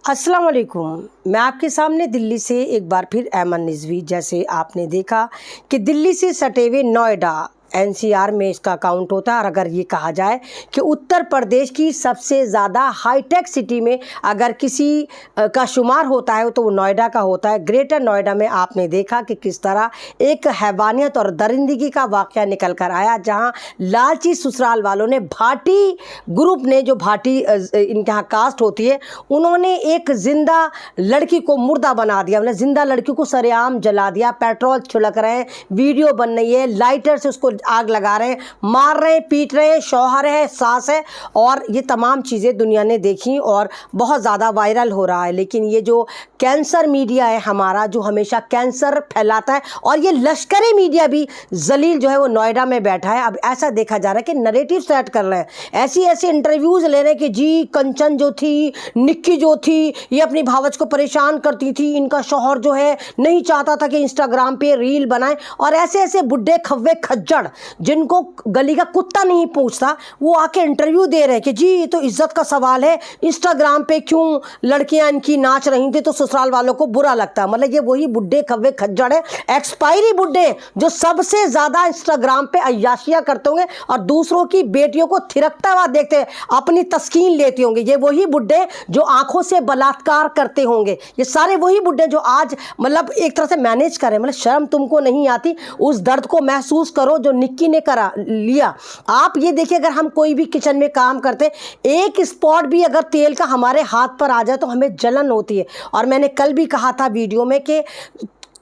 अस्सलाम वालेकुम। मैं आपके सामने दिल्ली से एक बार फिर अहमद निज़वी। जैसे आपने देखा कि दिल्ली से सटे हुए नोएडा एनसीआर में इसका काउंट होता है, और अगर ये कहा जाए कि उत्तर प्रदेश की सबसे ज़्यादा हाईटेक सिटी में अगर किसी का शुमार होता है तो वो नोएडा का होता है। ग्रेटर नोएडा में आपने देखा कि किस तरह एक हैवानियत और दरिंदगी का वाक़या निकल कर आया, जहां लालची ससुराल वालों ने, भाटी ग्रुप ने, जो भाटी इनके यहाँ कास्ट होती है, उन्होंने एक ज़िंदा लड़की को मुर्दा बना दिया। मतलब ज़िंदा लड़की को सरेआम जला दिया, पेट्रोल छिड़क रहे हैं, वीडियो बन रही है, लाइटर से उसको आग लगा रहे हैं, मार रहे हैं, पीट रहे हैं, शौहर है, सास है, और ये तमाम चीज़ें दुनिया ने देखी और बहुत ज़्यादा वायरल हो रहा है। लेकिन ये जो कैंसर मीडिया है हमारा, जो हमेशा कैंसर फैलाता है, और ये लश्करी मीडिया भी जलील जो है वो नोएडा में बैठा है। अब ऐसा देखा जा रहा है कि नरेटिव सेट कर रहे हैं, ऐसे इंटरव्यूज़ ले रहे हैं कि जी कंचन जो थी, निक्की जो थी, ये अपनी भावच को परेशान करती थी, इनका शौहर जो है नहीं चाहता था कि इंस्टाग्राम पे रील बनाए, और ऐसे बुड्ढे खव्वे खज्जड़ जिनको गली का कुत्ता नहीं पूछता, वो आके इंटरव्यू दे रहे हैं कि जी ये तो इज्जत का सवाल है, इंस्टाग्राम पे क्यों लड़कियां इनकी नाच रही थी तो ससुराल वालों को बुरा लगता है। मतलब ये वही बुड्ढे खव्वे खज्जड़ है, एक्सपायरी बुड्ढे, जो सबसे ज़्यादा इंस्टाग्राम पे अय्याशियाँ करते होंगे और दूसरों की बेटियों को थिरकता हुआ देखते हैं, अपनी तस्कीन लेते होंगे। ये वही बुड्ढे जो आंखों से बलात्कार करते होंगे, ये सारे वही बुड्ढे जो आज मतलब एक तरह से मैनेज करें। मतलब शर्म तुमको नहीं आती? उस दर्द को महसूस करो जो निक्की ने करा लिया। आप ये देखिए, अगर हम कोई भी किचन में काम करते, एक स्पॉट भी अगर तेल का हमारे हाथ पर आ जाए तो हमें जलन होती है। और मैंने कल भी कहा था वीडियो में कि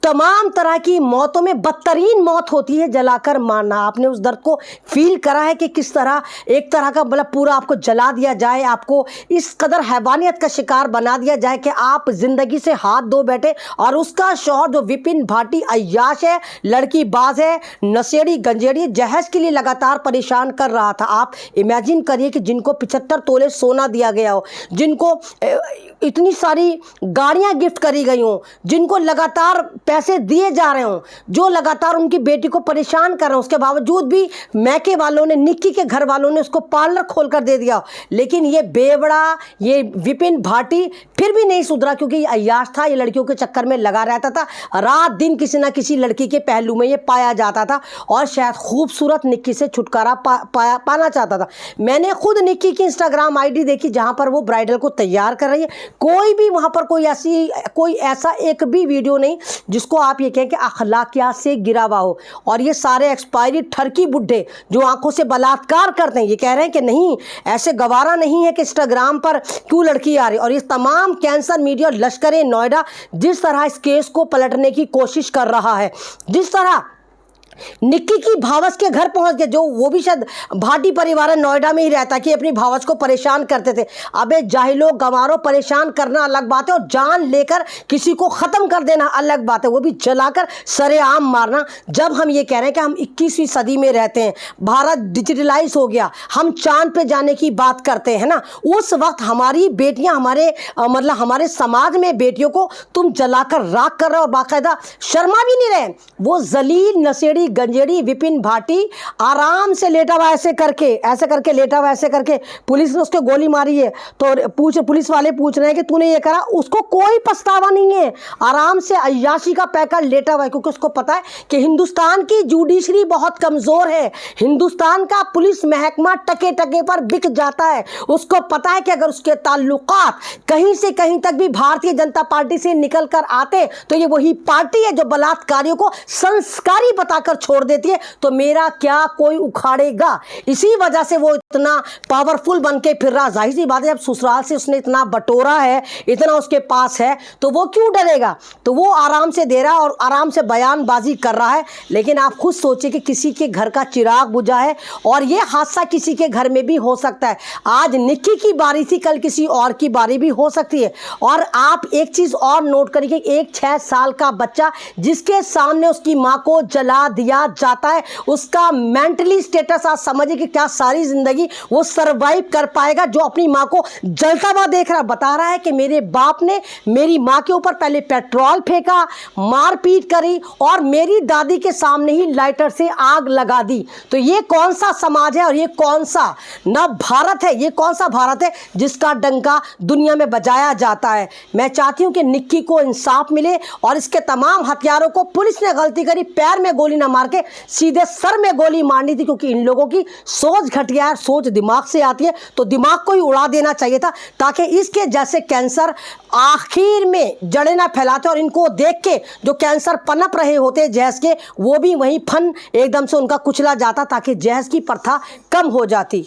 तमाम तरह की मौतों में बदतरीन मौत होती है जलाकर मारना। आपने उस दर्द को फील करा है कि किस तरह एक तरह का मतलब पूरा आपको जला दिया जाए, आपको इस कदर हैवानियत का शिकार बना दिया जाए कि आप ज़िंदगी से हाथ धो बैठे। और उसका शौहर जो विपिन भाटी अय्याश है, लड़की बाज है, नशेड़ी गंजेड़ी, जहेज के लिए लगातार परेशान कर रहा था। आप इमेजिन करिए कि जिनको 75 तोले सोना दिया गया हो, जिनको इतनी सारी गाड़ियाँ गिफ्ट करी गई हों, जिनको लगातार पैसे दिए जा रहे हों, जो लगातार उनकी बेटी को परेशान कर रहे हैं, उसके बावजूद भी मैके वालों ने, निक्की के घर वालों ने उसको पार्लर खोल कर दे दिया। लेकिन ये बेवड़ा, ये विपिन भाटी फिर भी नहीं सुधरा, क्योंकि ये अय्याश था, ये लड़कियों के चक्कर में लगा रहता था, रात दिन किसी ना किसी लड़की के पहलू में ये पाया जाता था, और शायद खूबसूरत निक्की से छुटकारा पाना चाहता था। मैंने खुद निक्की की इंस्टाग्राम ID देखी, जहाँ पर वो ब्राइडल को तैयार कर रही है। कोई भी वहाँ पर कोई ऐसा एक भी वीडियो नहीं जिसको आप ये कहें कि अखलाकियात से गिरा हुआ हो। और ये सारे एक्सपायरी ठरकी बुड्ढे जो आंखों से बलात्कार करते हैं, ये कह रहे हैं कि नहीं, ऐसे गवारा नहीं है कि इंस्टाग्राम पर क्यों लड़की आ रही। और ये तमाम कैंसर मीडिया, लश्कर नोएडा जिस तरह इस केस को पलटने की कोशिश कर रहा है, जिस तरह निक्की की भावच के घर पहुंच गए, जो वो भी शायद भाटी परिवार नोएडा में ही रहता, कि अपनी भावच को परेशान करते थे। अबे जाहिलो गंवारो, परेशान करना अलग बात है, और जान लेकर किसी को ख़त्म कर देना अलग बात है, वो भी जलाकर सरेआम मारना। जब हम ये कह रहे हैं कि हम 21वीं सदी में रहते हैं, भारत डिजिटलाइज हो गया, हम चांद पे जाने की बात करते हैं ना, उस वक्त हमारी बेटियां, हमारे समाज में बेटियों को तुम जलाकर राख कर रहे हो, और बाकायदा शर्मा भी नहीं रहे। वो जलील नशेड़ी गंजेड़ी विपिन भाटी आराम से लेटा हुआ ऐसे करके लेटा हुआ ऐसे करके, पुलिस ने उसको गोली मारी है तो पुलिस वाले पूछ रहे हैं कि तूने ये करा। उसको कोई पछतावा नहीं है, आराम से अय्याशी का पैकर लेटा हुआ है, क्योंकि उसको पता है कि हिंदुस्तान की जुडिशरी बहुत कमज़ोर है, हिंदुस्तान का पुलिस महकमा टके टके पर बिक जाता है। उसको पता है कि अगर उसके ताल्लुकात कहीं से कहीं तक भी भारतीय जनता पार्टी से निकल कर आते तो ये वही पार्टी है जो बलात्कारियों को संस्कारी बताकर छोड़ देती है, तो मेरा क्या कोई उखाड़ेगा। इसी वजह से वो इतना पावरफुल बन के फिर रहा। जाहिर सी बात है, जब ससुराल से उसने इतना बटोरा है, इतना उसके पास है, तो वो क्यों डरेगा। तो वो आराम से दे रहा है और आराम से बयानबाजी कर रहा है। लेकिन आप खुद सोचिए कि किसी के घर का चिराग बुझा है, और ये हादसा किसी के घर में भी हो सकता है। आज निक्की की बारी थी, कल किसी और की बारी भी हो सकती है। और आप एक चीज़ और नोट करिए, एक 6 साल का बच्चा जिसके सामने उसकी माँ को जला दिया लिया जाता है, उसका मेंटली स्टेटस आप समझिए कि क्या सारी ज़िंदगी वो सर्वाइव कर पाएगा, जो अपनी माँ को जलता हुआ देख रहा, बता रहा है कि मेरे बाप ने मेरी माँ के ऊपर पहले पेट्रोल फेंका, मारपीट करी और मेरी दादी के सामने ही लाइटर से आग लगा दी। तो ये कौन सा समाज है और ये कौन सा न भारत है, ये कौन सा भारत है जिसका डंका दुनिया में बजाया जाता है। मैं चाहती हूँ कि निक्की को इंसाफ मिले और इसके तमाम हथियारों को, पुलिस ने गलती करी, पैर में गोली ना मार के सीधे सर में गोली मारनी थी, क्योंकि इन लोगों की सोच घटिया है, सोच दिमाग से आती है, तो दिमाग को ही उड़ा देना चाहिए था, ताकि इसके जैसे कैंसर आखिर में जड़ें ना फैलाते और इनको देख के जो कैंसर पनप रहे होते जहज के, वो भी वहीं फन एकदम से उनका कुचला जाता, ताकि जहज की प्रथा कम हो जाती।